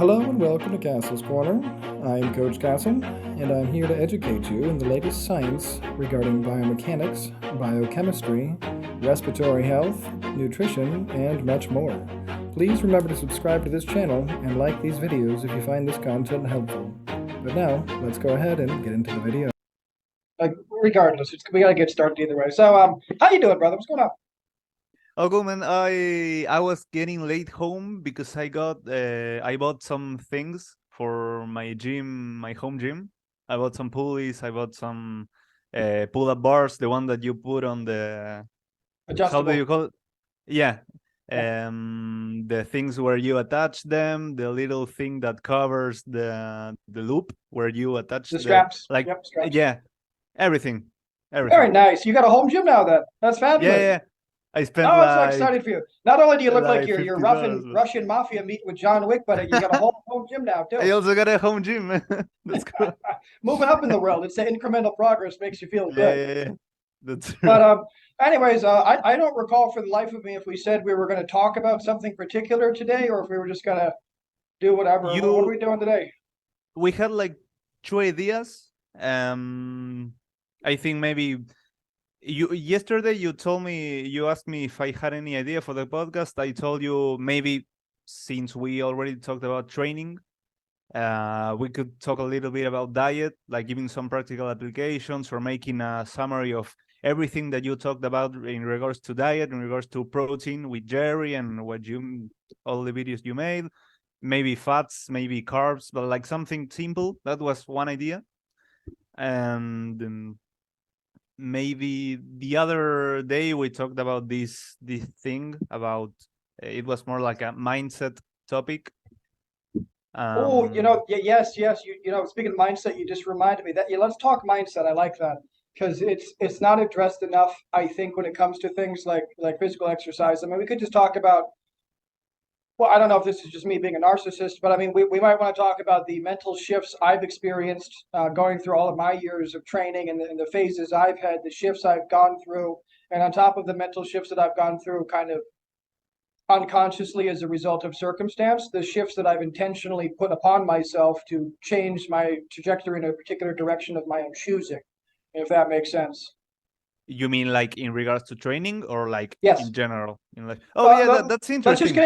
Hello and welcome to Castle's Corner. I am Coach Castle, and I'm here to educate you in the latest science regarding biomechanics, biochemistry, respiratory health, nutrition, and much more. Please remember to subscribe to this channel and like these videos if you find this content helpful. But now, let's go ahead and get into the video. Regardless, we gotta get started either way. So, how you doing, brother? What's going on? Oh, good man. I was getting late home because I bought some things for my gym, my home gym. I bought some pulleys. I bought some pull-up bars, the one that you put on the Adjustable. how do you call it? Yeah. Yeah. The things where you attach them, the little thing that covers the loop where you attach The straps. like Yep, straps. yeah, everything. Very nice. You got a home gym now, then. That's fabulous. Yeah. I spent Oh, I'm so excited for you. Not only do you look like like you're $50. Russian mafia meeting with John Wick, but you got a home gym now I too. also got a home gym. That's cool. Moving up in the world. It's the incremental progress makes you feel good. Yeah. That's true. But anyways, I don't recall for the life of me if we said we were going to talk about something particular today, or if we were just gonna do whatever. What are we doing today? We had like two ideas. I think maybe yesterday you asked me if I had any idea for the podcast. I told you maybe since we already talked about training, we could talk a little bit about diet, like giving some practical applications or making a summary of everything that you talked about in regards to diet, in regards to protein with Jerry and all the videos you made, maybe fats, maybe carbs, but like something simple. That was one idea. And maybe the other day we talked about this thing about it was more like a mindset topic. Yes. Speaking of mindset, you just reminded me that let's talk mindset. I like that because it's not addressed enough, I think, when it comes to things like physical exercise. I mean, we could just talk about, well, I don't know if this is just me being a narcissist, but I mean, we might want to talk about the mental shifts I've experienced going through all of my years of training and the phases I've had, the shifts I've gone through, and on top of the mental shifts that I've gone through, kind of unconsciously as a result of circumstance, the shifts that I've intentionally put upon myself to change my trajectory in a particular direction of my own choosing, if that makes sense. You mean like in regards to training or like Yes. in general? In like, that's interesting. Let's just get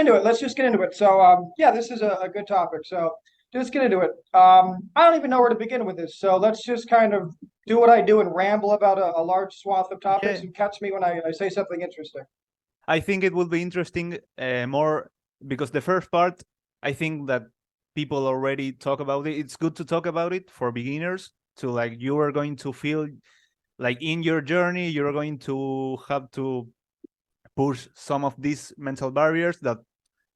into it. So, this is a good topic. So just get into it. I don't even know where to begin with this. So let's just kind of do what I do and ramble about a large swath of topics and catch me when I say something interesting. I think it will be interesting more because the first part, I think that people already talk about it. It's good to talk about it for beginners to like you are going to feel like in your journey, you're going to have to push some of these mental barriers that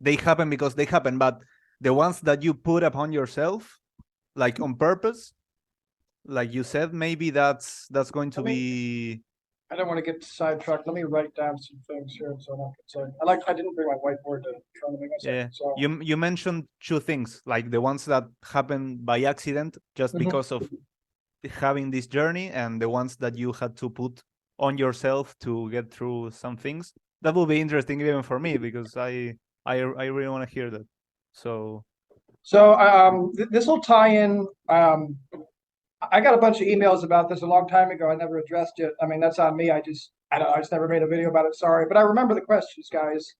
they happen because they happen, but the ones that you put upon yourself, like on purpose, like you said, maybe that's going to be. I don't want to get sidetracked. Let me write down some things here so I don't get sidetracked. I didn't bring my whiteboard to try to make myself. Yeah. So. You mentioned two things, like the ones that happen by accident just because of having this journey, and the ones that you had to put on yourself to get through some things. That will be interesting even for me because I really want to hear that. So this will tie in. I got a bunch of emails about this a long time ago. I never addressed it. I mean, that's on me. I just never made a video about it. Sorry, but I remember the questions, guys.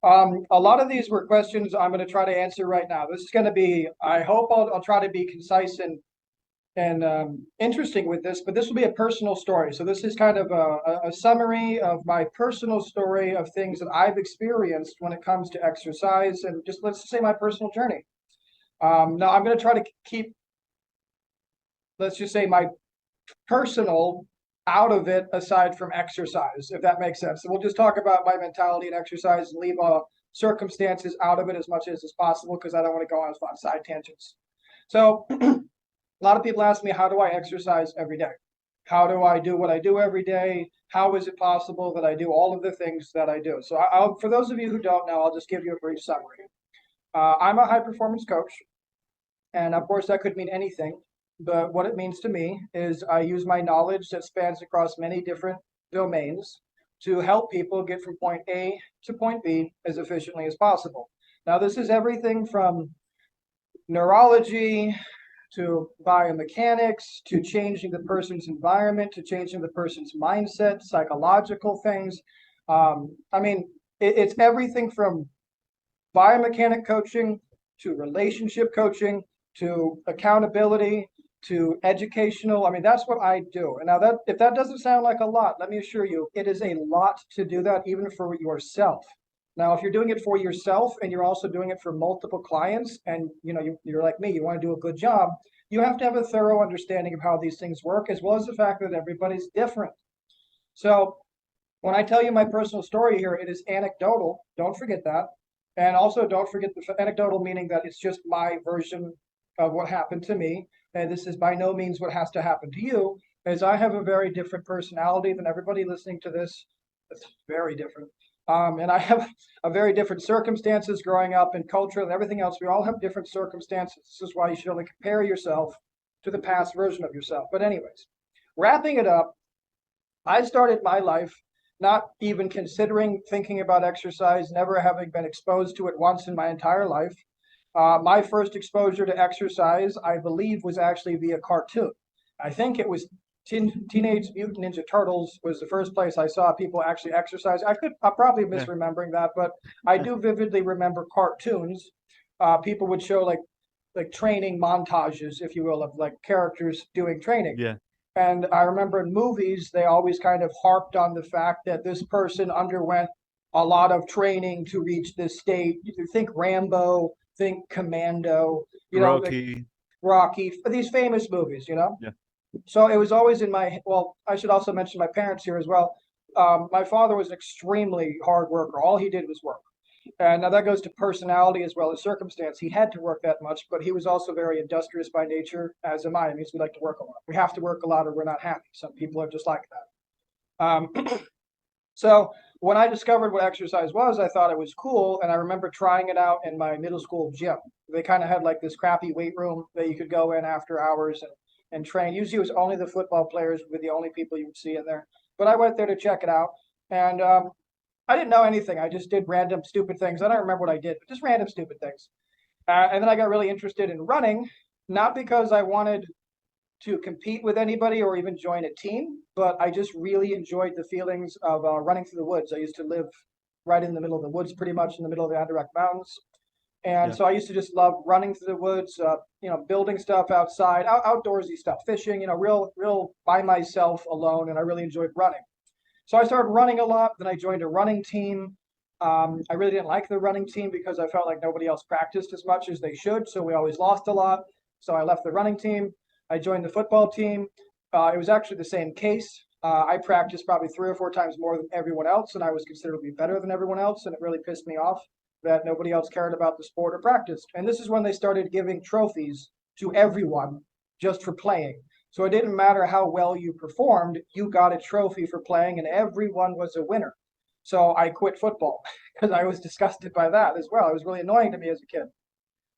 A lot of these were questions I'm going to try to answer right now. This is going to be. I hope I'll try to be concise and interesting with this, but this will be a personal story. So this is kind of a summary of my personal story of things that I've experienced when it comes to exercise and just let's say my personal journey. Now I'm going to try to keep, let's just say my personal out of it aside from exercise, if that makes sense. So we'll just talk about my mentality and exercise and leave circumstances out of it as much as is possible because I don't want to go on side tangents. So a lot of people ask me, how do I exercise every day? How do I do what I do every day? How is it possible that I do all of the things that I do? So for those of you who don't know, I'll just give you a brief summary. I'm a high performance coach. And of course, that could mean anything. But what it means to me is I use my knowledge that spans across many different domains to help people get from point A to point B as efficiently as possible. Now, this is everything from neurology, to biomechanics, to changing the person's environment, to changing the person's mindset, psychological things. I mean, it's everything from biomechanic coaching to relationship coaching to accountability to educational. I mean, that's what I do. And now that if that doesn't sound like a lot, let me assure you, it is a lot to do that even for yourself. Now, if you're doing it for yourself and you're also doing it for multiple clients and you're like me, you want to do a good job, you have to have a thorough understanding of how these things work, as well as the fact that everybody's different. So when I tell you my personal story here, it is anecdotal. Don't forget that. And also don't forget the anecdotal, meaning that it's just my version of what happened to me. And this is by no means what has to happen to you, as I have a very different personality than everybody listening to this. It's very different. And I have a very different circumstances growing up and culture and everything else. We all have different circumstances. This is why you should only compare yourself to the past version of yourself. But anyways, wrapping it up, I started my life not even considering thinking about exercise, never having been exposed to it once in my entire life. My first exposure to exercise, I believe, was actually via cartoon. I think it was Teenage Mutant Ninja Turtles was the first place I saw people actually exercise. I'm probably misremembering that, but I do vividly remember cartoons. People would show like training montages, if you will, of like characters doing training. Yeah. And I remember in movies, they always kind of harped on the fact that this person underwent a lot of training to reach this state. You think Rambo, think Commando, like Rocky. Rocky, these famous movies, Yeah. So it was always in my, well, I should also mention my parents here as well. My father was an extremely hard worker. All he did was work. And now that goes to personality as well as circumstance. He had to work that much, but he was also very industrious by nature, as am I. It means we like to work a lot. We have to work a lot or we're not happy. Some people are just like that. So when I discovered what exercise was, I thought it was cool. And I remember trying it out in my middle school gym. They kind of had like this crappy weight room that you could go in after hours and train. Usually it was only the football players were the only people you would see in there. But I went there to check it out. And I didn't know anything. I just did random stupid things. I don't remember what I did, but just random stupid things. And then I got really interested in running, not because I wanted to compete with anybody or even join a team, but I just really enjoyed the feelings of running through the woods. I used to live right in the middle of the woods, pretty much in the middle of the Adirondack Mountains. And so I used to just love running through the woods, building stuff outside, outdoorsy stuff, fishing, real by myself alone. And I really enjoyed running. So I started running a lot. Then I joined a running team. I really didn't like the running team because I felt like nobody else practiced as much as they should. So we always lost a lot. So I left the running team. I joined the football team. It was actually the same case. I practiced probably 3 or 4 times more than everyone else, and I was considerably better than everyone else. And it really pissed me off that nobody else cared about the sport or practiced. And this is when they started giving trophies to everyone just for playing. So it didn't matter how well you performed, you got a trophy for playing, and everyone was a winner. So I quit football because I was disgusted by that as well. It was really annoying to me as a kid.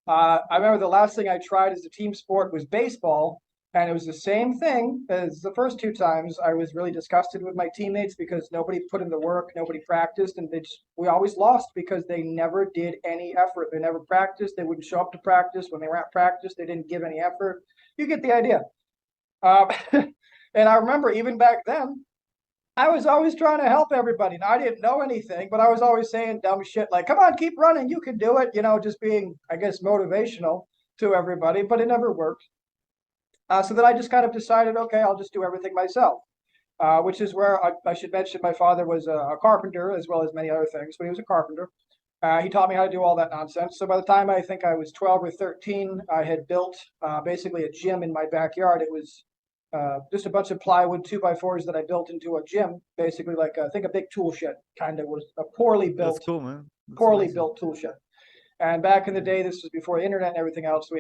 I remember the last thing I tried as a team sport was baseball, and it was the same thing as the first 2 times. I was really disgusted with my teammates because nobody put in the work, nobody practiced, and we always lost because they never did any effort. They never practiced. They wouldn't show up to practice. When they were at practice, they didn't give any effort. You get the idea. And I remember even back then, I was always trying to help everybody. And I didn't know anything, but I was always saying dumb shit like, come on, keep running. You can do it. Just being, I guess, motivational to everybody, but it never worked. So then I just kind of decided, okay, I'll just do everything myself, which is where I should mention my father was a carpenter as well as many other things, but he was a carpenter. He taught me how to do all that nonsense. So by the time I think I was 12 or 13, I had built basically a gym in my backyard. It was just a bunch of plywood 2x4s that I built into a gym, basically like I think a big tool shed. Kind of was a poorly built, That's cool, man. That's poorly amazing. built tool shed. And back in the day, this was before the internet and everything else.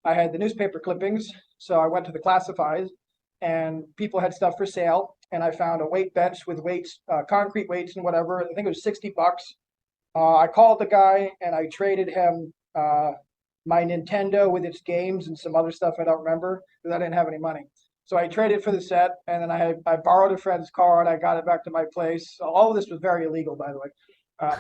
I had the newspaper clippings, so I went to the classifieds, and people had stuff for sale. And I found a weight bench with weights, concrete weights and whatever. I think it was $60. I called the guy and I traded him my Nintendo with its games and some other stuff I don't remember because I didn't have any money. So I traded for the set, and then I borrowed a friend's car and I got it back to my place. So all of this was very illegal, by the way. Uh,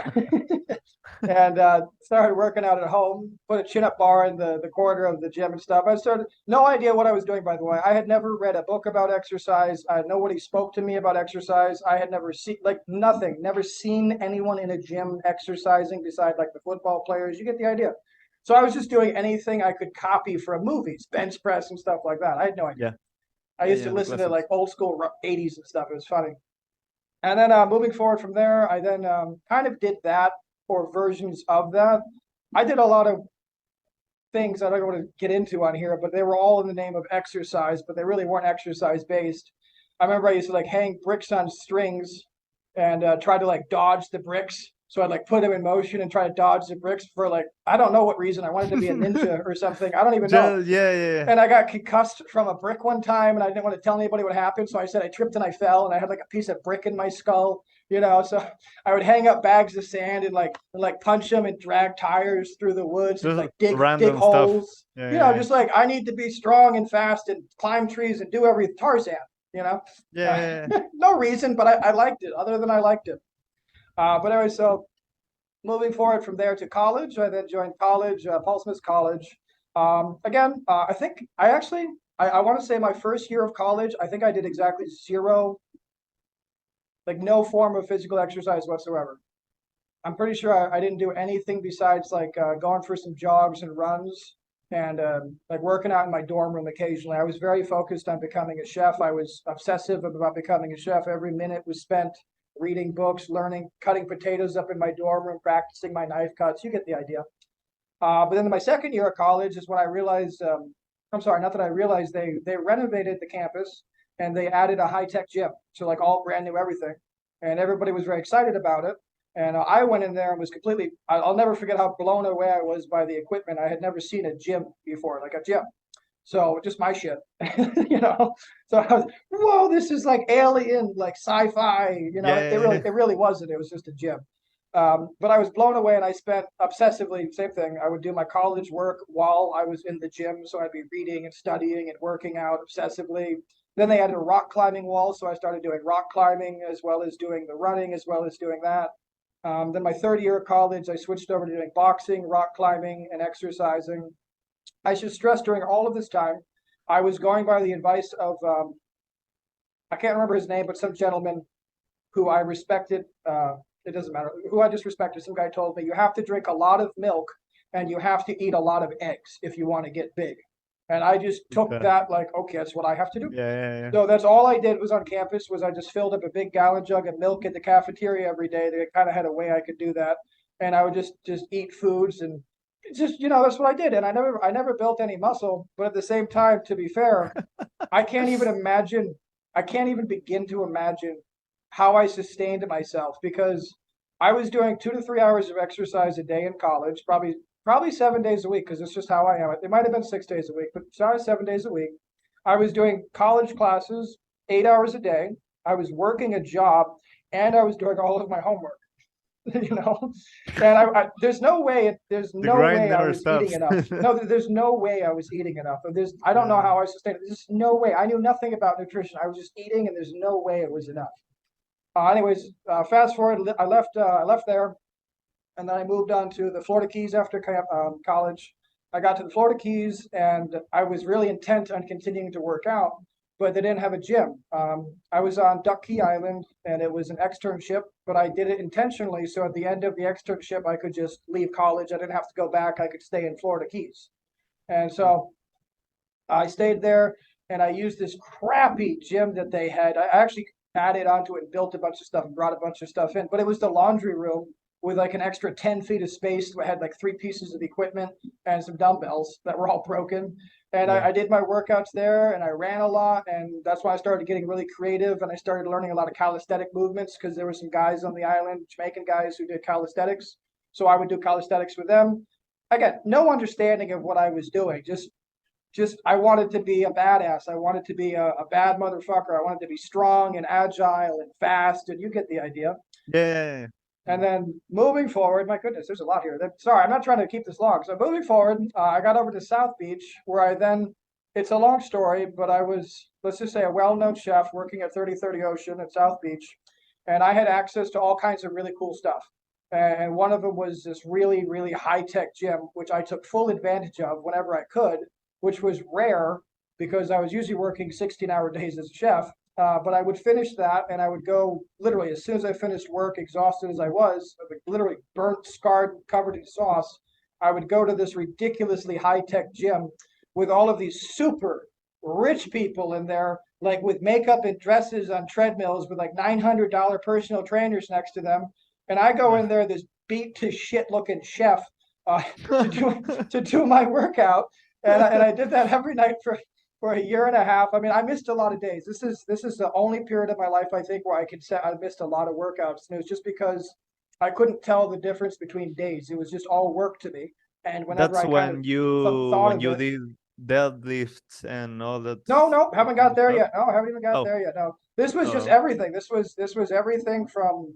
and started working out at home, put a chin-up bar in the corner of the gym and stuff. I started, no idea what I was doing, by the way. I had never read a book about exercise. Nobody spoke to me about exercise. I had never seen, like, nothing, never seen anyone in a gym exercising beside like the football players. You get the idea. So I was just doing anything I could copy from movies, bench press and stuff like that. I had no idea. Yeah. I Yeah, used to the listen to classics. like old school 80s and stuff. It was funny. And then moving forward from there, I then kind of did that or versions of that. I did a lot of things I don't want to get into on here, but they were all in the name of exercise, but they really weren't exercise based. I remember I used to like hang bricks on strings and try to like dodge the bricks. So I'd like put them in motion and try to dodge the bricks for like, I don't know what reason. I wanted to be a ninja or something. I don't even know. Yeah. And I got concussed from a brick one time, and I didn't want to tell anybody what happened. So I said I tripped and I fell, and I had like a piece of brick in my skull, you know. So I would hang up bags of sand and like punch them and drag tires through the woods and Just like dig random stuff. holes, Yeah, you know, yeah, just like I need to be strong and fast and climb trees and do every Tarzan, you know. yeah. No reason, but I liked it. Other than I liked it. But anyway, so moving forward from there to college, I then joined college, Paul Smith College. Again, I think I want to say my first year of college, I think I did exactly zero, like no form of physical exercise whatsoever. I'm pretty sure I didn't do anything besides like going for some jogs and runs and like working out in my dorm room occasionally. I was very focused on becoming a chef. I was obsessive about becoming a chef. Every minute was spent reading books, learning, cutting potatoes up in my dorm room, practicing my knife cuts. You get the idea. But then my second year of college is when I realized, I'm sorry, not that I realized they renovated the campus and they added a high-tech gym. So like all brand new everything. And everybody was very excited about it. And I went in there and was completely, I'll never forget how blown away I was by the equipment. I had never seen a gym before, like a gym. So just my shit, you know. So I was, whoa, this is like alien, like sci-fi, you know. Yeah. It really wasn't. It was just a gym. But I was blown away, and I spent obsessively, same thing. I would do my college work while I was in the gym, so I'd be reading and studying and working out obsessively. Then they added a rock climbing wall, so I started doing rock climbing as well as doing the running as well as doing that. Then my third year of college, I switched over to doing boxing, rock climbing, and exercising. I should stress during all of this time, I was going by the advice of I can't remember his name, but some gentleman who I respected. It doesn't matter who I just respected. Some guy told me you have to drink a lot of milk and you have to eat a lot of eggs if you want to get big. And I just took Okay. that like, okay, that's what I have to do. Yeah. So that's all I did was on campus was I just filled up a big gallon jug of milk at the cafeteria every day. They kind of had a way I could do that, and I would just eat foods and just that's what I did. And I never built any muscle, but at the same time, to be fair, I can't even imagine. I can't even begin to imagine how I sustained myself because I was doing 2 to 3 hours of exercise a day in college, probably 7 days a week because it's just how I am. It might have been 6 days a week, but sorry, 7 days a week. I was doing college classes 8 hours a day. I was working a job and I was doing all of my homework, you know. And there's The no grind way I never was eating stops. enough. No, there's no way I was eating enough. I don't know Yeah. how I sustained it. There's no way. I knew nothing about nutrition. I was just eating, and there's no way it was enough. Anyways, fast forward, I left there, and then I moved on to the Florida Keys after college. I got to the Florida Keys, and I was really intent on continuing to work out, but they didn't have a gym. I was on Duck Key Island, and it was an externship, but I did it intentionally. So at the end of the externship, I could just leave college. I didn't have to go back. I could stay in Florida Keys. And so I stayed there, and I used this crappy gym that they had. I actually added onto it and built a bunch of stuff and brought a bunch of stuff in, but it was the laundry room with like an extra 10 feet of space. I had like 3 pieces of equipment and some dumbbells that were all broken. And Yeah. I did my workouts there and I ran a lot. And that's why I started getting really creative. And I started learning a lot of calisthenic movements because there were some guys on the island, Jamaican guys who did calisthenics. So I would do calisthenics with them. Again, no understanding of what I was doing, just I wanted to be a badass. I wanted to be a bad motherfucker. I wanted to be strong and agile and fast, and you get the idea. Yeah. And then moving forward, my goodness, there's a lot here. Sorry, I'm not trying to keep this long. So moving forward, I got over to South Beach, where I then, it's a long story, but I was, let's just say, a well-known chef working at 3030 Ocean at South Beach, and I had access to all kinds of really cool stuff. And one of them was this really, really high-tech gym, which I took full advantage of whenever I could, which was rare because I was usually working 16-hour days as a chef. But I would finish that and I would go literally as soon as I finished work, exhausted as I was, literally burnt, scarred, covered in sauce. I would go to this ridiculously high-tech gym with all of these super rich people in there, like with makeup and dresses on treadmills with like $900 personal trainers next to them. And I go in there, this beat to shit looking chef, to do my workout, and I did that every night for a year and a half. I mean, I missed a lot of days. This is the only period of my life I think where I can say I missed a lot of workouts, and it was just because I couldn't tell the difference between days. It was just all work to me, and whenever That's I kind of thought when of you it, did deadlifts and all that no, haven't got there stuff. yet. No, haven't even got Oh, there yet. No, this was just oh, everything. This was everything from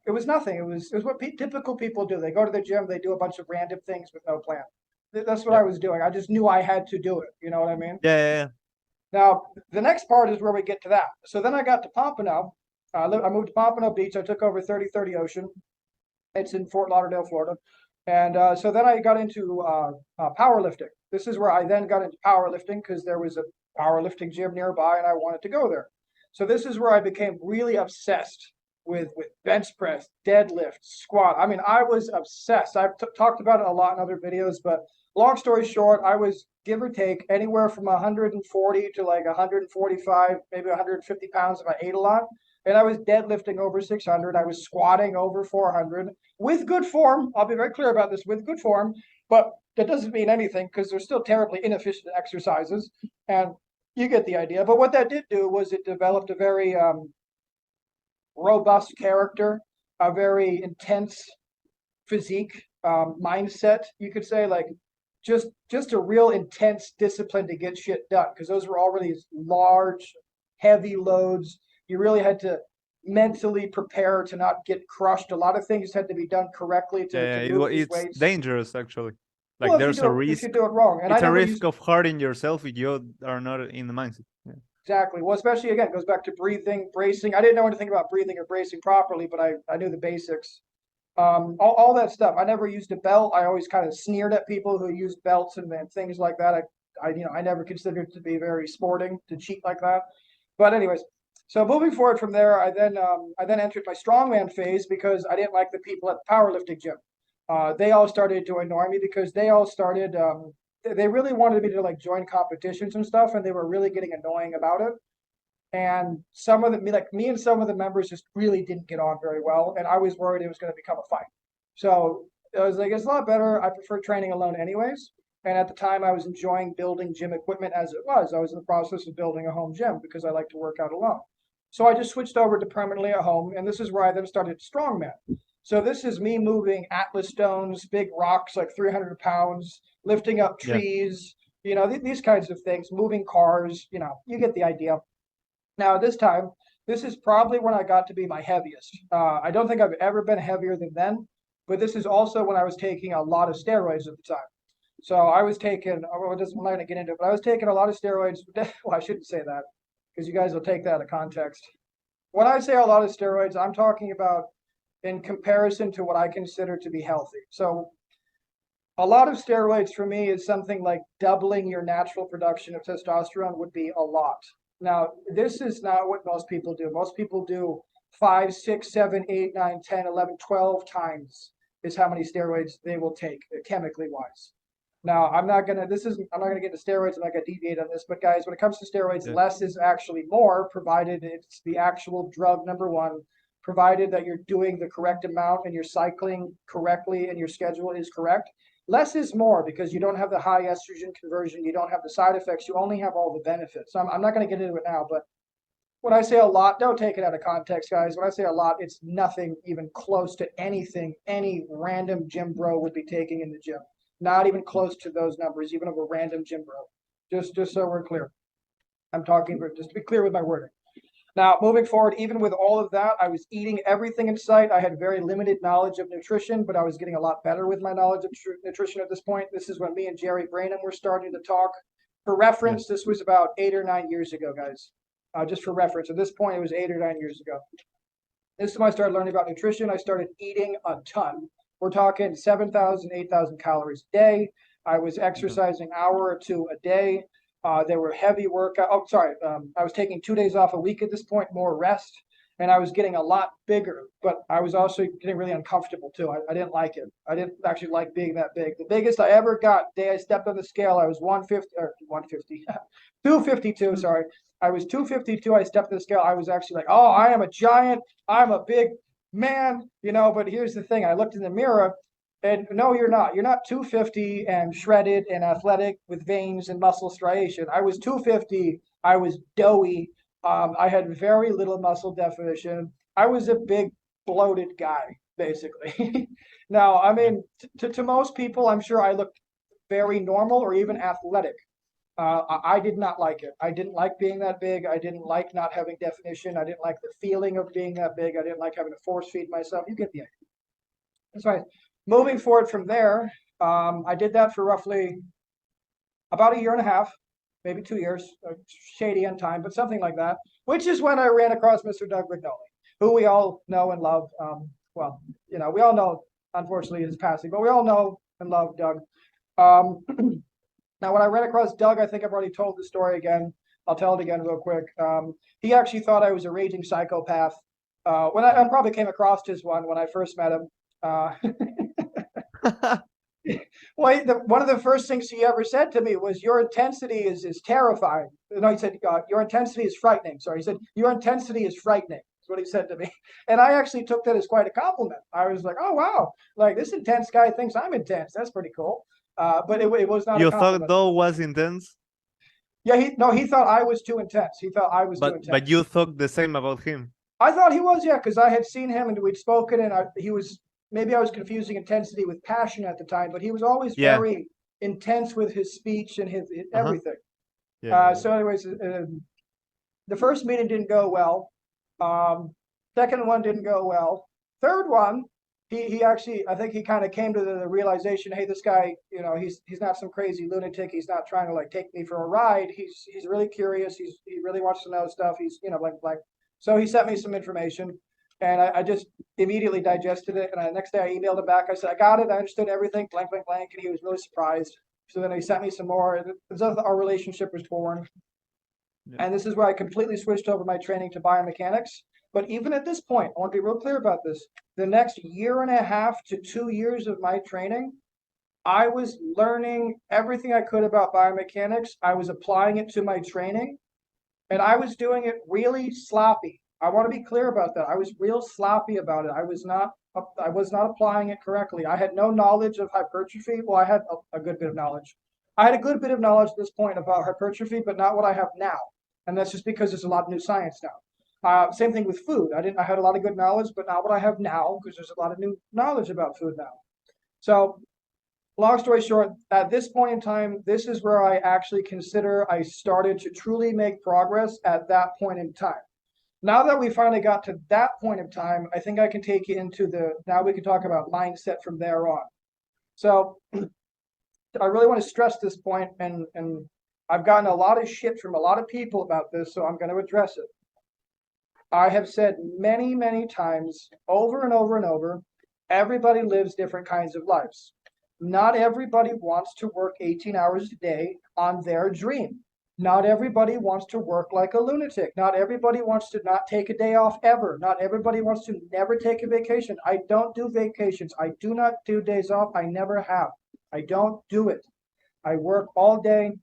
it was nothing. It was what typical people do. They go to the gym, they do a bunch of random things with no plan. That's what yeah, I was doing. I just knew I had to do it. You know what I mean? yeah, yeah, Now, the next part is where we get to that. So then I got to Pompano. I moved to Pompano Beach. I took over 3030 Ocean. It's in Fort Lauderdale, Florida. And so then I got into powerlifting. This is where I then got into powerlifting because there was a powerlifting gym nearby and I wanted to go there. So this is where I became really obsessed with bench press, deadlift, squat. I mean, I was obsessed. I've talked about it a lot in other videos, but long story short, I was give or take anywhere from 140 to like 145, maybe 150 pounds if I ate a lot. And I was deadlifting over 600. I was squatting over 400 with good form. I'll be very clear about this, with good form, but that doesn't mean anything because they're still terribly inefficient exercises. And you get the idea. But what that did do was it developed a very robust character, a very intense physique, mindset, you could say, like just a real intense discipline to get shit done because those were already large, heavy loads. You really had to mentally prepare to not get crushed. A lot of things had to be done correctly yeah. to move these It's weights. dangerous actually. Like Well, there's a if you risk. do it wrong, and I It's a never risk used of hurting yourself if you are not in the mindset. Yeah. exactly. Well, especially again, it goes back to breathing, bracing. I didn't know anything about breathing or bracing properly, but I knew the basics. All that stuff. I never used a belt. I always kind of sneered at people who used belts and things like that. I never considered it to be very sporting to cheat like that. But anyways, so moving forward from there, I then entered my strongman phase because I didn't like the people at the powerlifting gym. They all started to annoy me because they all started. They really wanted me to like join competitions and stuff, and they were really getting annoying about it. And some of the like me and some of the members just really didn't get on very well, and I was worried it was going to become a fight. So I was like, it's a lot better. I prefer training alone, anyways. And at the time, I was enjoying building gym equipment as it was. I was in the process of building a home gym because I like to work out alone. So I just switched over to permanently at home, and this is where I then started strongman. So this is me moving Atlas stones, big rocks like 300 pounds, lifting up Yeah. trees, these kinds of things, moving cars. You get the idea. Now, this time, this is probably when I got to be my heaviest. I don't think I've ever been heavier than then, but this is also when I was taking a lot of steroids at the time. So I was taking, I'm not going to get into it, but I was taking a lot of steroids. Well, I shouldn't say that because you guys will take that out of context. When I say a lot of steroids, I'm talking about in comparison to what I consider to be healthy. So a lot of steroids for me is something like doubling your natural production of testosterone would be a lot. Now, this is not what most people do. Most people do 5, 6, 7, 8, 9, 10, 11, 12 times is how many steroids they will take chemically wise. Now, I'm not gonna get into steroids. I'm not gonna deviate on this, but guys, when it comes to steroids, Yeah. less is actually more, provided it's the actual drug number one, provided that you're doing the correct amount and you're cycling correctly and your schedule is correct. Less is more because you don't have the high estrogen conversion, you don't have the side effects, you only have all the benefits. So I'm not going to get into it now, but when I say a lot, don't take it out of context, guys. When I say a lot, it's nothing even close to anything any random gym bro would be taking in the gym. Not even close to those numbers, even of a random gym bro. Just so we're clear. I'm talking just to be clear with my wording. Now, moving forward, even with all of that, I was eating everything in sight. I had very limited knowledge of nutrition, but I was getting a lot better with my knowledge of nutrition at this point. This is when me and Jerry Branham were starting to talk. For reference, this was about 8 or 9 years ago, guys. Just for reference, at this point, it was 8 or 9 years ago. This is when I started learning about nutrition. I started eating a ton. We're talking 7,000, 8,000 calories a day. I was exercising an hour or two a day. There were heavy workout. Oh, sorry. I was taking 2 days off a week at this point, more rest, and I was getting a lot bigger. But I was also getting really uncomfortable too. I didn't like it. I didn't actually like being that big. The biggest I ever got, the day I stepped on the scale, I was 150 or 150, 252. Sorry, I was 252. I stepped on the scale. I was actually like, oh, I am a giant. I'm a big man, but here's the thing. I looked in the mirror and no, you're not. You're not 250 and shredded and athletic with veins and muscle striation. I was 250. I was doughy. I had very little muscle definition. I was a big bloated guy, basically. Now, I mean, to most people, I'm sure I looked very normal or even athletic. I did not like it. I didn't like being that big. I didn't like not having definition. I didn't like the feeling of being that big. I didn't like having to force feed myself. You get the idea. That's right. Moving forward from there, I did that for roughly about a year and a half, maybe 2 years, shady on time, but something like that, which is when I ran across Mr. Doug Rignoli, who we all know and love. Well, we all know, unfortunately, his passing, but we all know and love Doug. Now, when I ran across Doug, I think I've already told the story again. I'll tell it again real quick. He actually thought I was a raging psychopath. When I probably came across his one when I first met him. Well, one of the first things he ever said to me was, "Your intensity is terrifying." No, he said, "Your intensity is frightening." Sorry, he said, "Your intensity is frightening." That's what he said to me, and I actually took that as quite a compliment. I was like, "Oh wow, like this intense guy thinks I'm intense. That's pretty cool." But it was not. You a compliment. thought though was intense? Yeah, he thought I was too intense. He thought I was too intense. But you thought the same about him. I thought he was, yeah, because I had seen him and we'd spoken, and he was. Maybe I was confusing intensity with passion at the time, but he was always very intense with his speech and his everything. So anyways, the first meeting didn't go well. Second one didn't go well. Third one, he actually, I think he kind of came to the realization, hey, this guy, he's not some crazy lunatic. He's not trying to like take me for a ride. He's really curious. He really wants to know stuff. He's, blank. So he sent me some information. And I just immediately digested it. And the next day I emailed him back. I said, I got it. I understood everything, blank. And he was really surprised. So then he sent me some more. And our relationship was born. Yeah. And this is where I completely switched over my training to biomechanics. But even at this point, I want to be real clear about this. The next year and a half to 2 years of my training, I was learning everything I could about biomechanics. I was applying it to my training. And I was doing it really sloppy. I want to be clear about that. I was real sloppy about it. I was not applying it correctly. I had no knowledge of hypertrophy. Well, I had a good bit of knowledge. I had a good bit of knowledge at this point about hypertrophy, but not what I have now. And that's just because there's a lot of new science now. Same thing with food. I had a lot of good knowledge, but not what I have now, because there's a lot of new knowledge about food now. So long story short, at this point in time, this is where I actually consider I started to truly make progress at that point in time. Now that we finally got to that point of time, I think I can take you into now we can talk about mindset from there on. So I really want to stress this point, and I've gotten a lot of shit from a lot of people about this, so I'm going to address it. I have said many, many times, over and over and over, everybody lives different kinds of lives. Not everybody wants to work 18 hours a day on their dream. Not everybody wants to work like a lunatic. Not everybody wants to not take a day off ever. Not everybody wants to never take a vacation. I don't do vacations. I do not do days off. I never have. I don't do it. I work all day,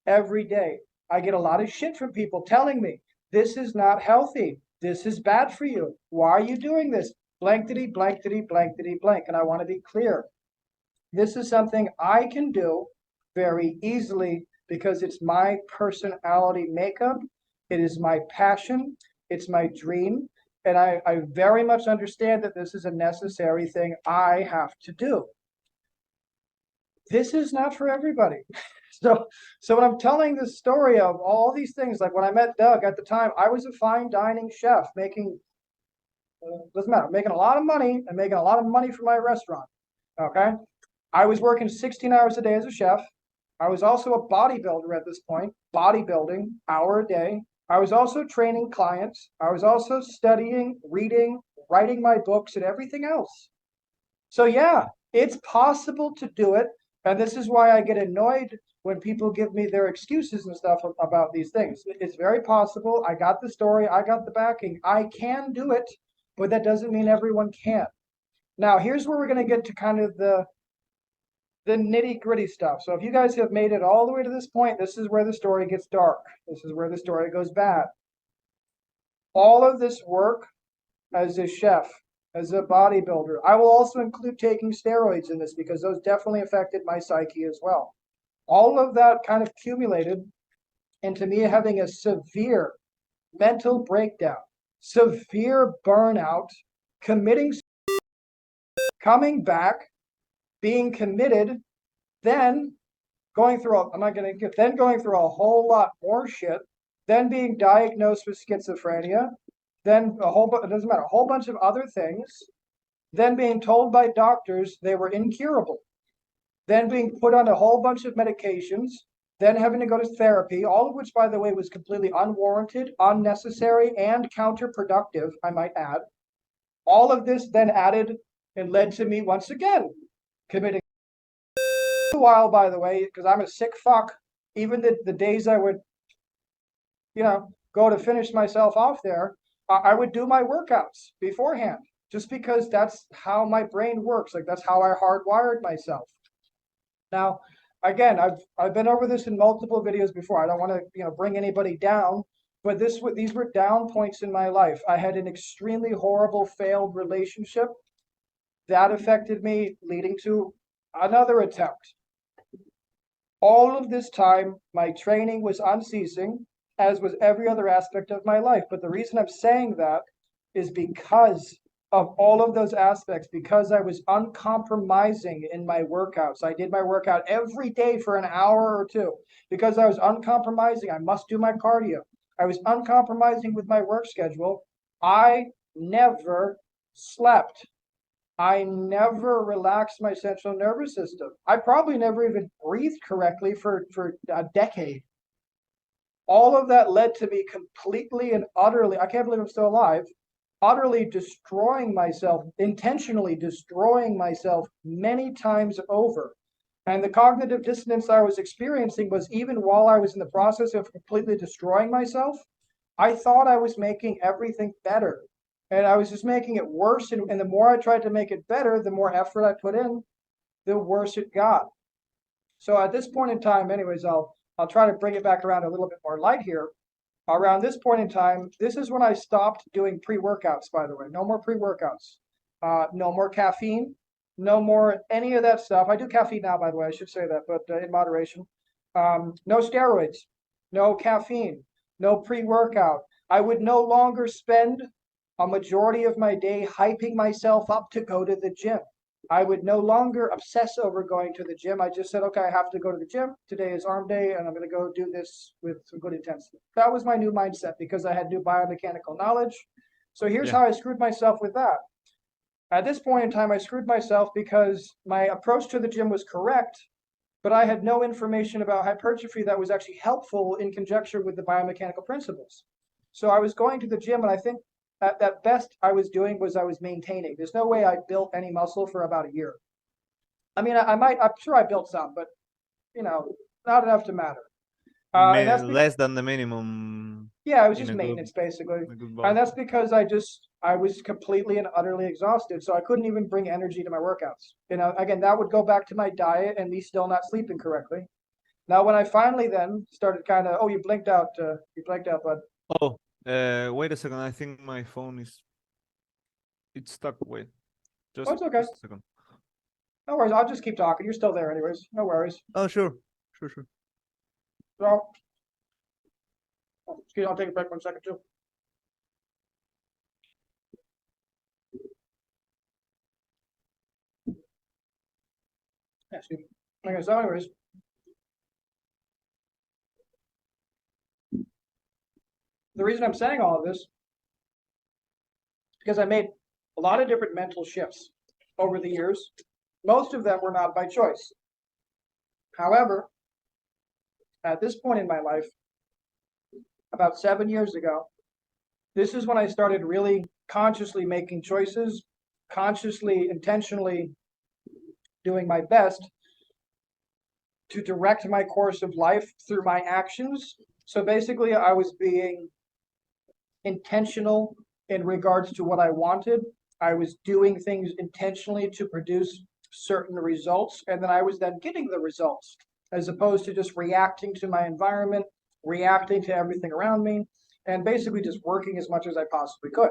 every day. I get a lot of shit from people telling me, this is not healthy. This is bad for you. Why are you doing this? Blankety, blankety, blankety, blank. And I want to be clear. This is something I can do very easily, because it's my personality makeup, it is my passion, it's my dream, and I very much understand that this is a necessary thing I have to do. This is not for everybody. So when I'm telling the story of all these things, like when I met Doug at the time, I was a fine dining chef making, doesn't matter, making a lot of money and making a lot of money for my restaurant, okay? I was working 16 hours a day as a chef. I was also a bodybuilder at this point, bodybuilding, hour a day. I was also training clients. I was also studying, reading, writing my books and everything else. So yeah, it's possible to do it. And this is why I get annoyed when people give me their excuses and stuff about these things. It's very possible. I got the story. I got the backing. I can do it, but that doesn't mean everyone can. Now, here's where we're going to get to kind of the nitty-gritty stuff. So if you guys have made it all the way to this point, this is where the story gets dark. This is where the story goes bad. All of this work as a chef, as a bodybuilder, I will also include taking steroids in this because those definitely affected my psyche as well. All of that kind of accumulated into me having a severe mental breakdown, severe burnout, committing, coming back, being committed, then going through a whole lot more shit, then being diagnosed with schizophrenia, then a whole bunch of other things, then being told by doctors they were incurable, then being put on a whole bunch of medications, then having to go to therapy, all of which, by the way, was completely unwarranted, unnecessary, and counterproductive, I might add. All of this then added and led to me once again committing a while, by the way, because I'm a sick fuck. Even the days I would, go to finish myself off there, I would do my workouts beforehand, just because that's how my brain works. Like that's how I hardwired myself. Now, again, I've been over this in multiple videos before. I don't want to, bring anybody down, but these were down points in my life. I had an extremely horrible failed relationship that affected me, leading to another attempt. All of this time, my training was unceasing, as was every other aspect of my life. But the reason I'm saying that is because of all of those aspects, because I was uncompromising in my workouts. I did my workout every day for an hour or two because I was uncompromising. I must do my cardio. I was uncompromising with my work schedule. I never slept. I never relaxed my central nervous system. I probably never even breathed correctly for a decade. All of that led to me completely and utterly, I can't believe I'm still alive, utterly destroying myself, intentionally destroying myself many times over. And the cognitive dissonance I was experiencing was even while I was in the process of completely destroying myself, I thought I was making everything better. And I was just making it worse. And the more I tried to make it better, the more effort I put in, the worse it got. So at this point in time, anyways, I'll try to bring it back around a little bit more light here. Around this point in time, this is when I stopped doing pre-workouts, by the way. No more pre-workouts. No more caffeine. No more any of that stuff. I do caffeine now, by the way. I should say that, but in moderation. No steroids. No caffeine. No pre-workout. I would no longer spend a majority of my day hyping myself up to go to the gym. I would no longer obsess over going to the gym. I just said, okay, I have to go to the gym. Today is arm day, and I'm going to go do this with some good intensity. That was my new mindset because I had new biomechanical knowledge. So here's how I screwed myself with that. At this point in time, I screwed myself because my approach to the gym was correct, but I had no information about hypertrophy that was actually helpful in conjecture with the biomechanical principles. So I was going to the gym, and I think at best I was maintaining. There's no way I built any muscle for about a year. I mean, I'm sure I built some, but not enough to matter. Less than the minimum. Yeah, it was just maintenance basically. And that's because I was completely and utterly exhausted. So I couldn't even bring energy to my workouts. Again, that would go back to my diet and me still not sleeping correctly. Now, when I finally then started you blinked out, bud. Oh, wait a second. I think my phone it's stuck. Wait, it's okay. Just a second. No worries. I'll just keep talking. You're still there anyways. No worries. Oh, sure. So, excuse me, I'll take a break 1 second too. Yeah, okay, so anyways, the reason I'm saying all of this is because I made a lot of different mental shifts over the years. Most of them were not by choice. However, at this point in my life, about 7 years ago, This is when I started really consciously making choices, consciously, intentionally doing my best to direct my course of life through my actions. So basically, I was being intentional in regards to what I wanted. I was doing things intentionally to produce certain results, and then I was then getting the results, as opposed to just reacting to my environment, reacting to everything around me, and basically just working as much as I possibly could.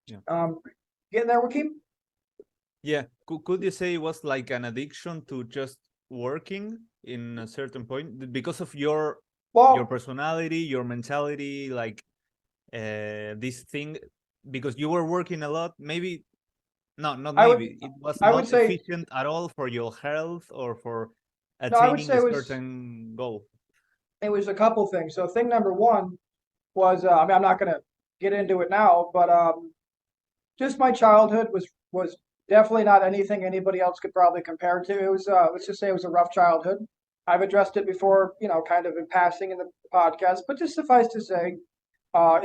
Yeah. Getting there, Joaquin? Yeah. Could you say it was like an addiction to just working in a certain point because of your Well, personality, your mentality, like this thing, because you were working a lot, maybe not I would maybe it was I would not say efficient at all for your health or for no, I would attaining say a certain goal. it was a couple things. So thing number one was I mean I'm not gonna get into it now, but just my childhood was definitely not anything anybody else could probably compare to. It was let's just say it was a rough childhood. I've addressed it before, you know, kind of in passing in the podcast, but just suffice to say,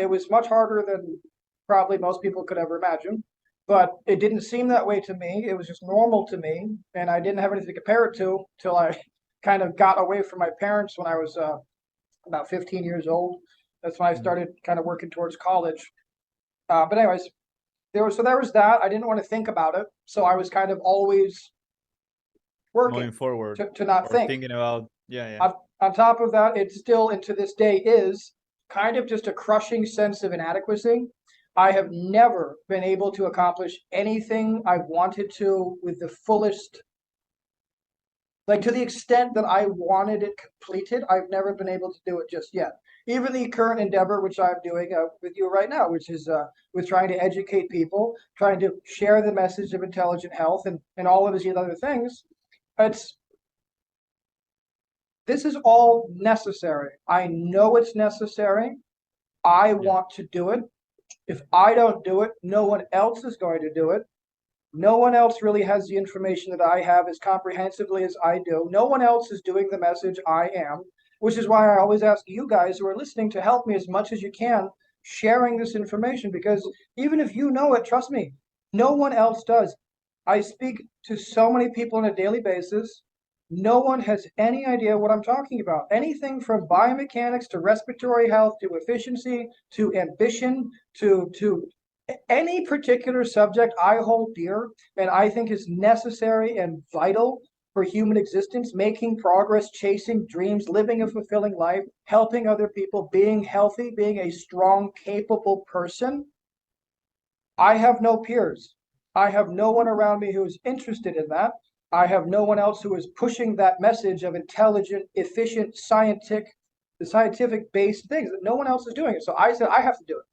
it was much harder than probably most people could ever imagine. But it didn't seem that way to me. It was just normal to me, and I didn't have anything to compare it to till I kind of got away from my parents when I was about 15 years old. That's when I Mhm. started kind of working towards college. But anyways, there was that. I didn't want to think about it, so I was kind of always Moving working forward to not or think. thinking about, yeah. On top of that, it still, and to this day, is kind of just a crushing sense of inadequacy. I have never been able to accomplish anything I've wanted to with the fullest, like to the extent that I wanted it completed. I've never been able to do it just yet. Even the current endeavor, which I'm doing with you right now, which is with trying to educate people, trying to share the message of intelligent health and all of these other things. It's This is all necessary. I know it's necessary. I Yeah. want to do it. If I don't do it, no one else is going to do it. No one else really has the information that I have as comprehensively as I do. No one else is doing the message I am, which is why I always ask you guys who are listening to help me as much as you can sharing this information, because even if you know it, trust me, no one else does. I speak to so many people on a daily basis. No one has any idea what I'm talking about. Anything from biomechanics to respiratory health to efficiency to ambition to any particular subject I hold dear and I think is necessary and vital for human existence, making progress, chasing dreams, living a fulfilling life, helping other people, being healthy, being a strong, capable person. I have no peers. I have no one around me who is interested in that. I have no one else who is pushing that message of intelligent, efficient, scientific based things. No one else is doing it. So I said I have to do it.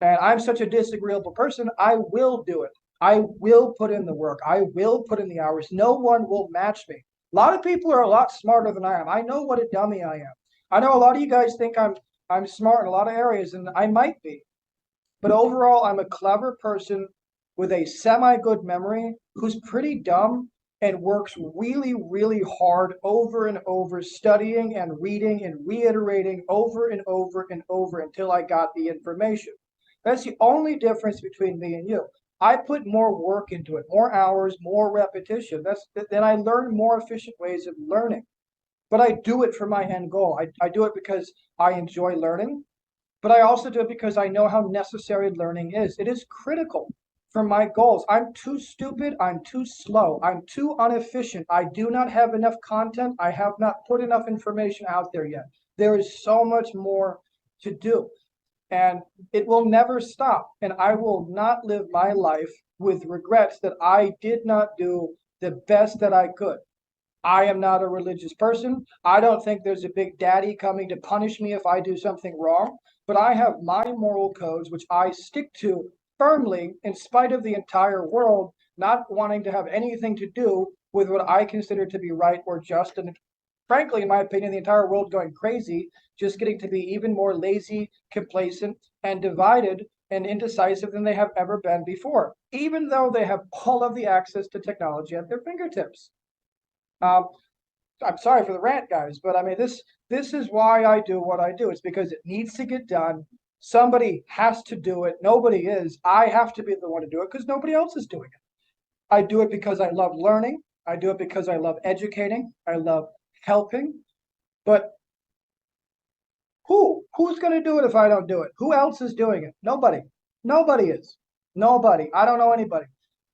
And I'm such a disagreeable person, I will do it. I will put in the work. I will put in the hours. No one will match me. A lot of people are a lot smarter than I am. I know what a dummy I am. I know a lot of you guys think I'm smart in a lot of areas, and I might be. But overall, I'm a clever person with a semi-good memory who's pretty dumb and works really, really hard over and over, studying and reading and reiterating over and over and over until I got the information. That's the only difference between me and you. I put more work into it, more hours, more repetition. Then I learn more efficient ways of learning. But I do it for my end goal. I do it because I enjoy learning, but I also do it because I know how necessary learning is. It is critical for my goals. I'm too stupid. I'm too slow. I'm too inefficient. I do not have enough content. I have not put enough information out there yet. There is so much more to do, and it will never stop. And I will not live my life with regrets that I did not do the best that I could. I am not a religious person. I don't think there's a big daddy coming to punish me if I do something wrong, but I have my moral codes, which I stick to firmly in spite of the entire world not wanting to have anything to do with what I consider to be right or just. And frankly, in my opinion, the entire world going crazy, just getting to be even more lazy, complacent, and divided and indecisive than they have ever been before, even though they have all of the access to technology at their fingertips. Um, I'm sorry for the rant, guys, but I mean this is why I do what I do. It's because it needs to get done somebody has to do it. Nobody is. I have to be the one to do it because nobody else is doing it. I do it because I love learning. I do it because I love educating. I love helping. But who's going to do it if I don't do it? Who else is doing it? Nobody. Nobody is. Nobody. I don't know anybody.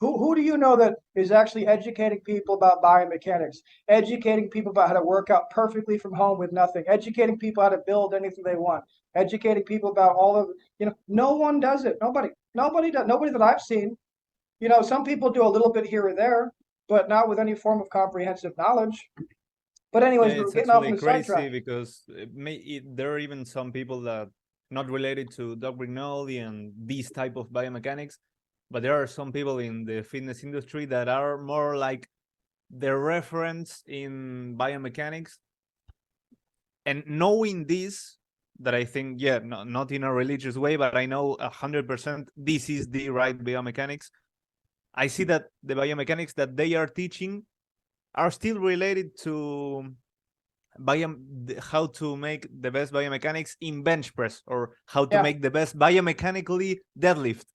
Who do you know that is actually educating people about biomechanics, educating people about how to work out perfectly from home with nothing, educating people how to build anything they want, educating people about all of, no one does it. Nobody does. Nobody that I've seen. Some people do a little bit here or there, but not with any form of comprehensive knowledge. But anyways, Yeah, we're it's getting off on actually the crazy sidetrack. because there are even some people that not related to Doug Brignoli and these type of biomechanics, but there are some people in the fitness industry that are more like the reference in biomechanics. And knowing this, that I think, yeah, not in a religious way, but I know 100% this is the right biomechanics. I see that the biomechanics that they are teaching are still related to how to make the best biomechanics in bench press, or how to Yeah. make the best biomechanically deadlift.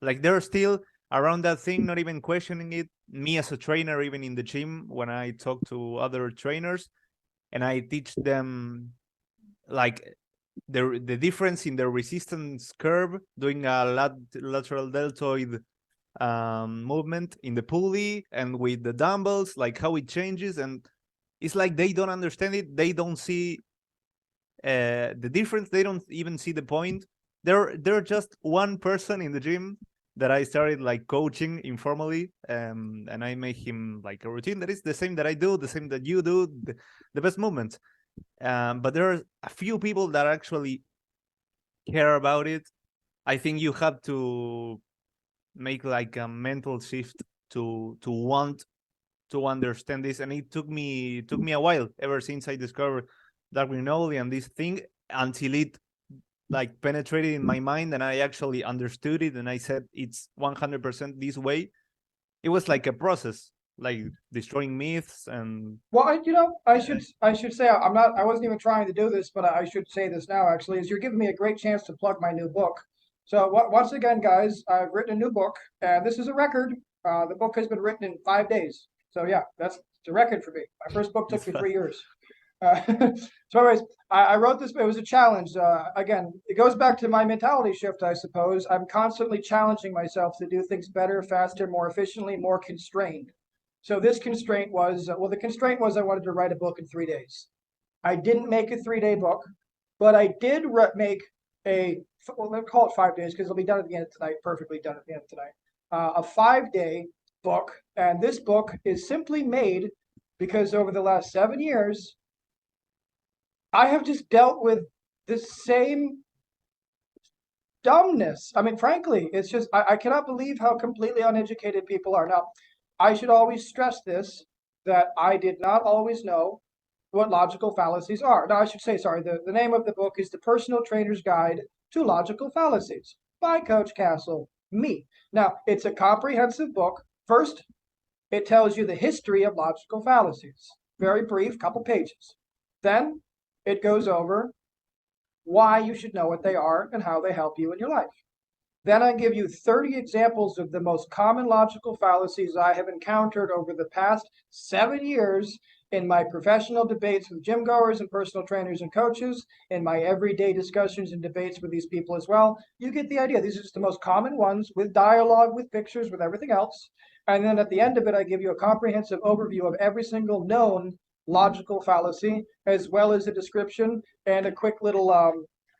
Like they're still around that thing, not even questioning it. Me as a trainer, even in the gym, when I talk to other trainers and I teach them like the difference in the resistance curve, doing a lateral deltoid movement in the pulley and with the dumbbells, like how it changes, and it's like they don't understand it. They don't see the difference. They don't even see the point. They're just one person in the gym that I started like coaching informally, and I make him like a routine that is the same that I do, the same that you do, the best movements. But there are a few people that actually care about it. I think you have to make like a mental shift to want to understand this, and it took me a while ever since I discovered Dark Greenoli and this thing, until it like penetrated in my mind and I actually understood it and I said it's 100% this way. It was like a process, like destroying myths. And Well, I should say I wasn't even trying to do this, but I should say this now actually, is you're giving me a great chance to plug my new book. So once again, guys, I've written a new book, and this is a record. The book has been written in 5 days. So yeah, that's a record for me. My first book took me 3 years. So anyways, I wrote this, but it was a challenge. Again, it goes back to my mentality shift, I suppose. I'm constantly challenging myself to do things better, faster, more efficiently, more constrained. So this constraint was, the constraint was I wanted to write a book in 3 days. I didn't make a 3-day book, but I did make let's call it 5 days because it'll be done at the end of tonight, perfectly done at the end of tonight. A 5-day book, and this book is simply made because over the last 7 years, I have just dealt with the same dumbness. I mean, frankly, it's just, I cannot believe how completely uneducated people are. Now, I should always stress this, that I did not always know what logical fallacies are. Now, I should say, sorry, the name of the book is The Personal Trainer's Guide to Logical Fallacies by Coach Castle, me. Now, it's a comprehensive book. First, it tells you the history of logical fallacies. Very brief, couple pages. Then it goes over why you should know what they are and how they help you in your life. Then I give you 30 examples of the most common logical fallacies I have encountered over the past 7 years in my professional debates with gym goers and personal trainers and coaches, in my everyday discussions and debates with these people as well. You get the idea. These are just the most common ones, with dialogue, with pictures, with everything else. And then at the end of it, I give you a comprehensive overview of every single known logical fallacy, as well as a description and a quick little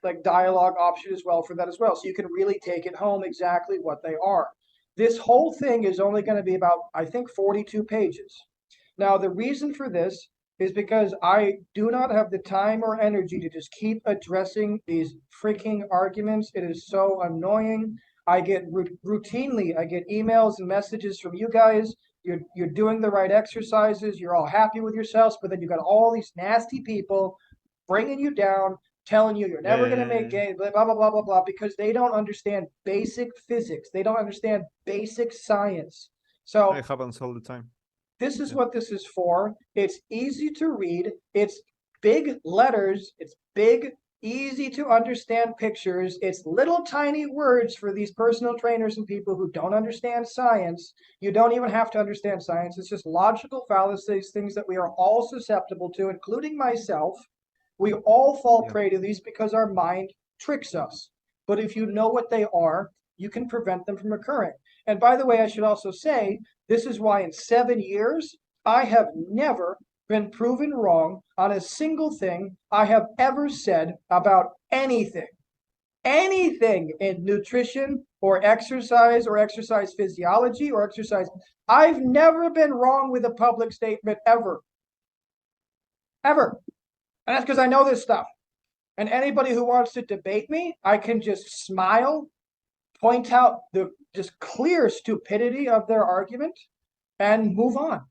like dialogue option as well for that as well. So you can really take it home exactly what they are. This whole thing is only going to be about, I think, 42 pages. Now, the reason for this is because I do not have the time or energy to just keep addressing these freaking arguments. It is so annoying. I get routinely, I get emails and messages from you guys. You're doing the right exercises. You're all happy with yourselves, but then you got all these nasty people bringing you down, telling you you're never going to make gains, blah, blah, blah, blah, blah, blah, because they don't understand basic physics. They don't understand basic science. So it happens all the time. this is what this is for. It's easy to read. It's big letters. It's big, easy to understand pictures. It's little tiny words for these personal trainers and people who don't understand science. You don't even have to understand science. It's just logical fallacies, things that we are all susceptible to, including myself. We all fall Yeah. prey to these because our mind tricks us. But if you know what they are, you can prevent them from occurring. And by the way, I should also say, this is why in 7 years, I have never been proven wrong on a single thing I have ever said about anything. Anything in nutrition or exercise physiology or exercise. I've never been wrong with a public statement ever. Ever. And that's because I know this stuff. And anybody who wants to debate me, I can just smile, point out the just clear stupidity of their argument, and move on.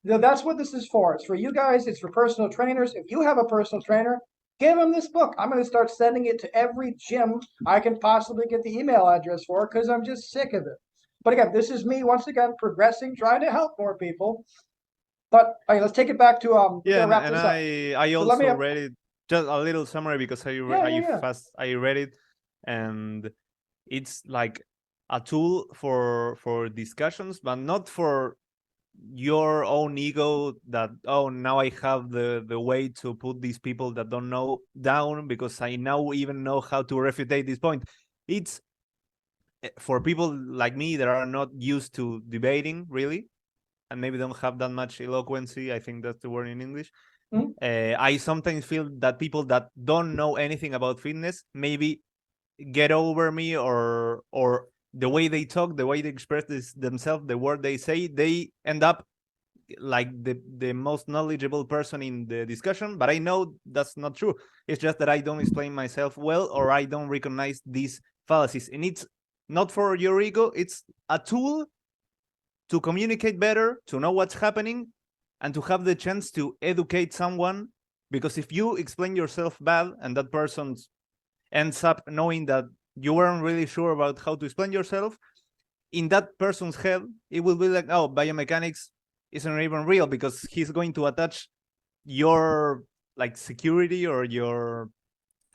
That's what this is for. It's for you guys. It's for personal trainers. If you have a personal trainer, give them this book. I'm going to start sending it to every gym I can possibly get the email address for because I'm just sick of it. But again, this is me once again progressing, trying to help more people. But let's take it back to Yeah, and, wrap and this up. I So let me also read it, just a little summary because I read it, and it's like a tool for discussions, but not for your own ego that, oh, now I have the way to put these people that don't know down because I now even know how to refute this point. It's for people like me that are not used to debating really, and maybe don't have that much eloquency. I think that's the word in English. I sometimes feel that people that don't know anything about fitness maybe get over me, or the way they talk, the way they express themselves, the word they say, they end up like the most knowledgeable person in the discussion. But I know that's not true. It's just that I don't explain myself well, or I don't recognize these fallacies. And it's not for your ego. It's a tool to communicate better, to know what's happening, and to have the chance to educate someone. Because if you explain yourself bad and that person ends up knowing that you weren't really sure about how to explain yourself, in that person's head, it will be like, oh, biomechanics isn't even real, because he's going to attach your like security or your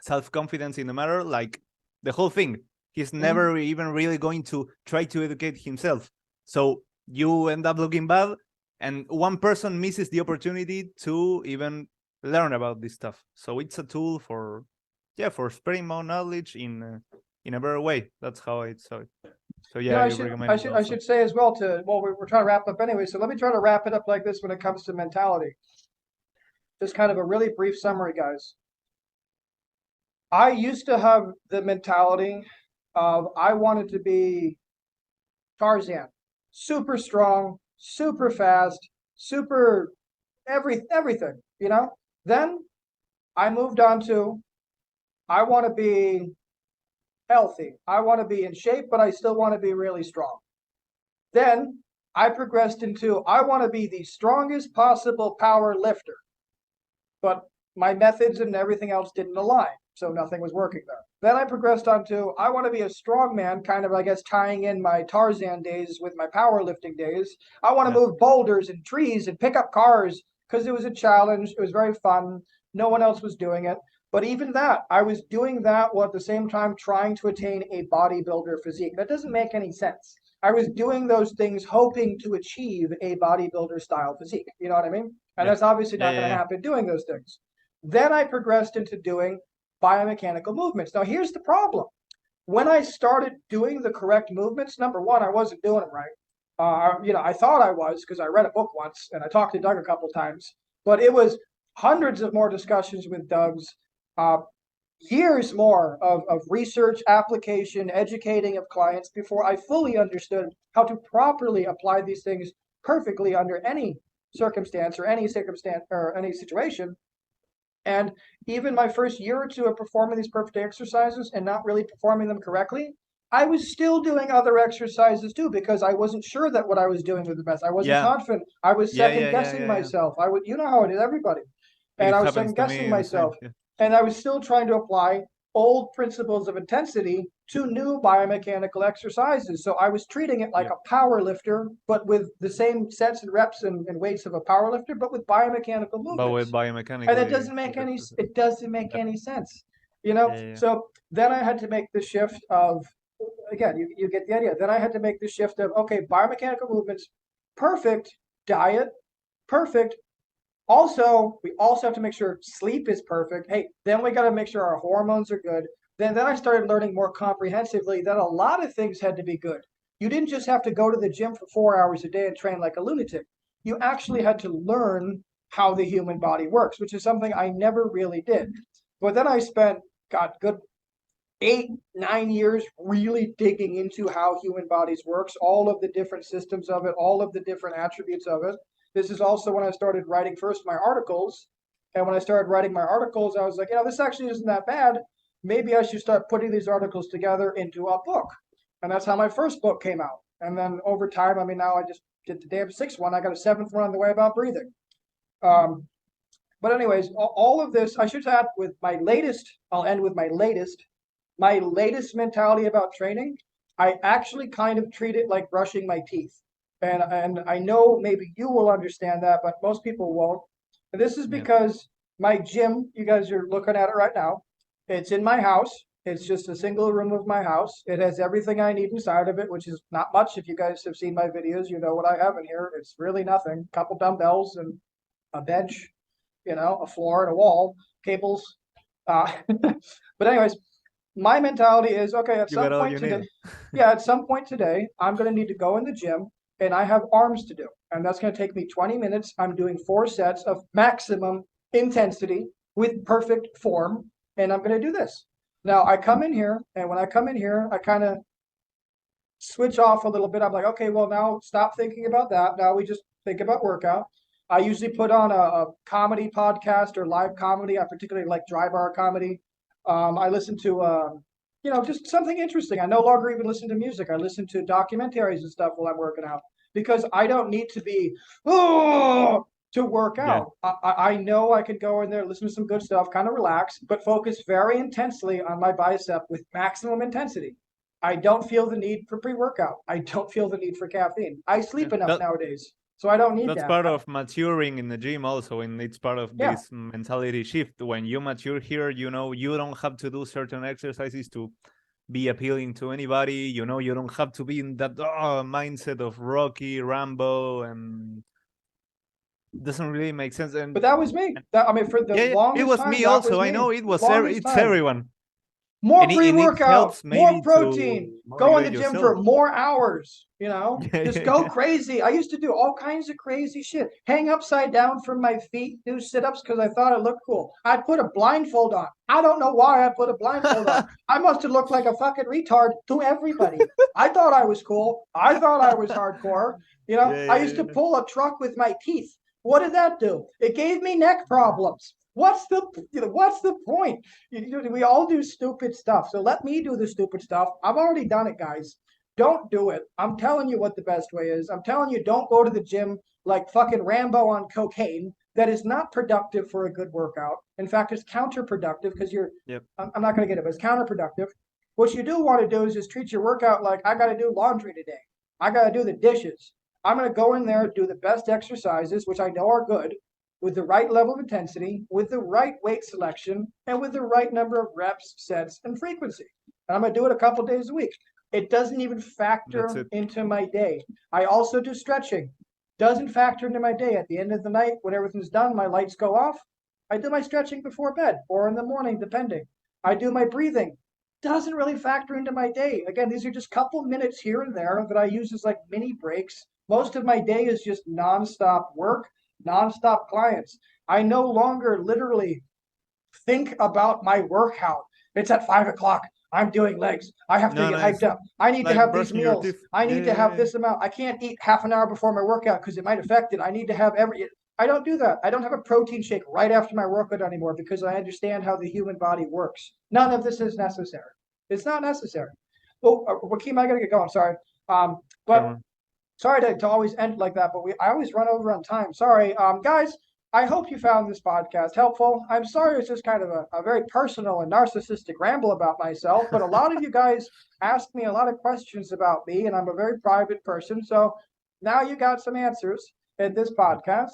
self-confidence in the matter, like the whole thing. He's never even really going to try to educate himself. So you end up looking bad, and one person misses the opportunity to even learn about this stuff. So it's a tool for spreading more knowledge in a better way. That's how I saw it. So yeah, I should say as well we're trying to wrap up anyway. So let me try to wrap it up like this when it comes to mentality. Just kind of a really brief summary, guys. I used to have the mentality of I wanted to be Tarzan, super strong, super fast, super everything, you know? Then I moved on to I want to be healthy. I want to be in shape, but I still want to be really strong. Then I progressed into I want to be the strongest possible power lifter. But my methods and everything else didn't align, so nothing was working there. Then I progressed on to I want to be a strongman, kind of, I guess, tying in my Tarzan days with my powerlifting days. I want to move boulders and trees and pick up cars because it was a challenge. It was very fun. No one else was doing it. But even that, I was doing that while at the same time trying to attain a bodybuilder physique. That doesn't make any sense. I was doing those things hoping to achieve a bodybuilder style physique. You know what I mean? And that's obviously not going to happen doing those things. Then I progressed into doing biomechanical movements. Now, here's the problem. When I started doing the correct movements, number one, I wasn't doing them right. I thought I was because I read a book once and I talked to Doug a couple times, but it was hundreds of more discussions with Doug's, years more of research, application, educating of clients before I fully understood how to properly apply these things perfectly under any circumstance or any situation. And even my first year or two of performing these perfect exercises and not really performing them correctly, I was still doing other exercises too because I wasn't sure that what I was doing was the best. I wasn't confident. I was second guessing myself. I would, you know how it is, everybody. And I was second guessing myself. And I was still trying to apply old principles of intensity to new biomechanical exercises. So I was treating it like a power lifter, but with the same sets and reps and weights of a power lifter, but with biomechanical But with movements. And biomechanically. it doesn't make any sense, you know? Yeah. So then I had to make the shift of, again, you get the idea. Then I had to make the shift of, okay, biomechanical movements, perfect, diet, perfect. Also, we also have to make sure sleep is perfect. Hey, then we got to make sure our hormones are good. Then I started learning more comprehensively that a lot of things had to be good. You didn't just have to go to the gym for 4 hours a day and train like a lunatic. You actually had to learn how the human body works, which is something I never really did. But then I spent, God, good 8, 9 years really digging into how human bodies works, all of the different systems of it, all of the different attributes of it. This is also when I started writing first my articles. And when I started writing my articles, I was like, this actually isn't that bad. Maybe I should start putting these articles together into a book. And that's how my first book came out. And then over time, now I just did the damn sixth one. I got a seventh one on the way about breathing. But anyways, all of this, I should add with my latest, I'll end with my latest mentality about training. I actually kind of treat it like brushing my teeth. And I know maybe you will understand that, but most people won't. And this is because my gym, you guys are looking at it right now. It's in my house. It's just a single room of my house. It has everything I need inside of it, which is not much. If you guys have seen my videos, you know what I have in here. It's really nothing. A couple dumbbells and a bench, a floor and a wall, cables. But anyways, my mentality is, okay, at some point today, I'm going to need to go in the gym and I have arms to do. And that's going to take me 20 minutes. I'm doing 4 sets of maximum intensity with perfect form. And I'm going to do this. Now I come in here, and when I come in here, I kind of switch off a little bit. I'm like, okay, well, now stop thinking about that. Now we just think about workout. I usually put on a comedy podcast or live comedy. I particularly like dry bar comedy. I listen to, just something interesting. I no longer even listen to music. I listen to documentaries and stuff while I'm working out because I don't need to be, to work out. I know I could go in there, listen to some good stuff, kind of relax, but focus very intensely on my bicep with maximum intensity. I don't feel the need for pre-workout. I don't feel the need for caffeine. I sleep enough nowadays, so I don't need that. That's part of maturing in the gym also, and it's part of this mentality shift. When you mature here, you don't have to do certain exercises to be appealing to anybody. You don't have to be in that mindset of Rocky, Rambo, and doesn't really make sense. But that was me. For the longest time, it was me also. I know it was it's everyone. More pre-workout, more protein, go in the gym for more hours, just go crazy. I used to do all kinds of crazy shit. Hang upside down from my feet, do sit-ups because I thought it looked cool. I'd put a blindfold on. I don't know why I put a blindfold on. I must have looked like a fucking retard to everybody. I thought I was cool. I thought I was hardcore. I used to pull a truck with my teeth. What did that do? It gave me neck problems. What's the point? We all do stupid stuff. So let me do the stupid stuff. I've already done it, guys. Don't do it. I'm telling you what the best way is. I'm telling you, don't go to the gym like fucking Rambo on cocaine. That is not productive for a good workout. In fact, it's counterproductive because I'm not going to get it, but it's counterproductive. What you do want to do is just treat your workout like I got to do laundry today. I got to do the dishes. I'm going to go in there, do the best exercises, which I know are good, with the right level of intensity, with the right weight selection, and with the right number of reps, sets, and frequency. And I'm going to do it a couple days a week. It doesn't even factor into my day. I also do stretching. Doesn't factor into my day. At the end of the night, when everything's done, my lights go off. I do my stretching before bed or in the morning, depending. I do my breathing. Doesn't really factor into my day. Again, these are just a couple minutes here and there that I use as like mini breaks. Most of my day is just nonstop work, nonstop clients. I no longer literally think about my workout. It's at 5 o'clock. I'm doing legs. I have to get hyped up. I need to have these meals. I need to have this amount. I can't eat half an hour before my workout because it might affect it. I need to have I don't do that. I don't have a protein shake right after my workout anymore because I understand how the human body works. None of this is necessary. It's not necessary. Well, Joaquin, I gotta get going. Sorry. But sorry to always end like that, but I always run over on time. Sorry. Guys, I hope you found this podcast helpful. I'm sorry it's just kind of a very personal and narcissistic ramble about myself, but a lot of you guys asked me a lot of questions about me, and I'm a very private person. So now you got some answers in this podcast.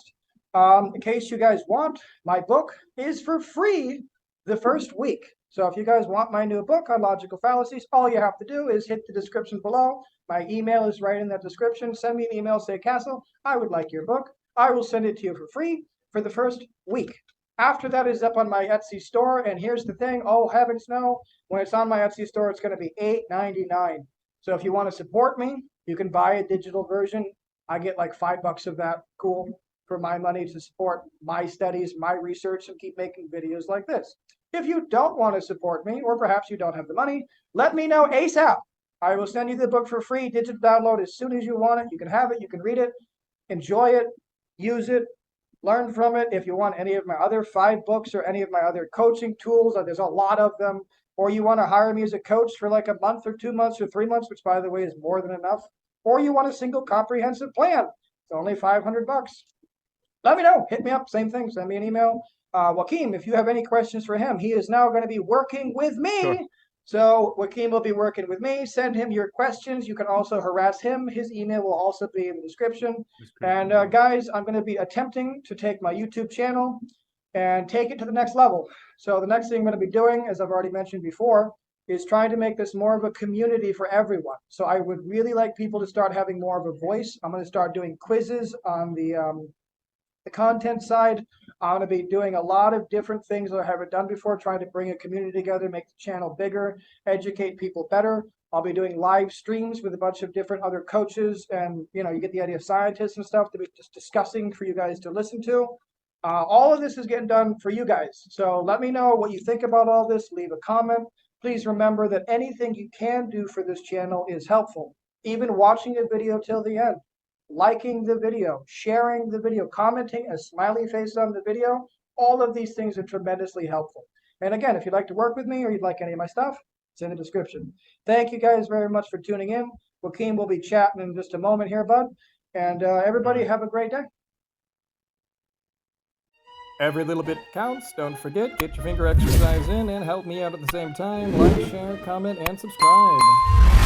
In case you guys want, my book is for free the first week. So if you guys want my new book on logical fallacies, all you have to do is hit the description below. My email is right in that description. Send me an email, say, Castle, I would like your book. I will send it to you for free for the first week. After that is up on my Etsy store. And here's the thing, oh heavens no, when it's on my Etsy store, it's going to be $8.99. So if you want to support me, you can buy a digital version. I get like $5 of that. Cool. For my money to support my studies, my research, and keep making videos like this. If you don't want to support me, or perhaps you don't have the money, let me know ASAP. I will send you the book for free, digital download as soon as you want it. You can have it, you can read it, enjoy it, use it, learn from it. If you want any of my other 5 books or any of my other coaching tools, there's a lot of them, or you want to hire me as a coach for like a month or 2 months or 3 months, which by the way is more than enough, or you want a single comprehensive plan, it's only $500. Let me know. Hit me up. Same thing. Send me an email. Joaquin, if you have any questions for him, he is now going to be working with me. Sure. So Joaquin will be working with me. Send him your questions. You can also harass him. His email will also be in the description. And guys, I'm going to be attempting to take my YouTube channel and take it to the next level. So the next thing I'm going to be doing, as I've already mentioned before, is trying to make this more of a community for everyone. So I would really like people to start having more of a voice. I'm going to start doing quizzes on the content side. I'm going to be doing a lot of different things that I haven't done before, trying to bring a community together, make the channel bigger, educate people better. I'll be doing live streams with a bunch of different other coaches, and you get the idea of scientists and stuff to be just discussing for you guys to listen to. All of this is getting done for you guys. So let me know what you think about all this. Leave a comment. Please remember that anything you can do for this channel is helpful. Even watching a video till the end, liking the video, sharing the video, commenting a smiley face on the video, all of these things are tremendously helpful. And again, if you'd like to work with me or you'd like any of my stuff, it's in the description. Thank you guys very much for tuning in. Joaquin will be chatting in just a moment here, bud. And everybody have a great day. Every little bit counts. Don't forget, get your finger exercise in and help me out at the same time. Like, share, comment, and subscribe.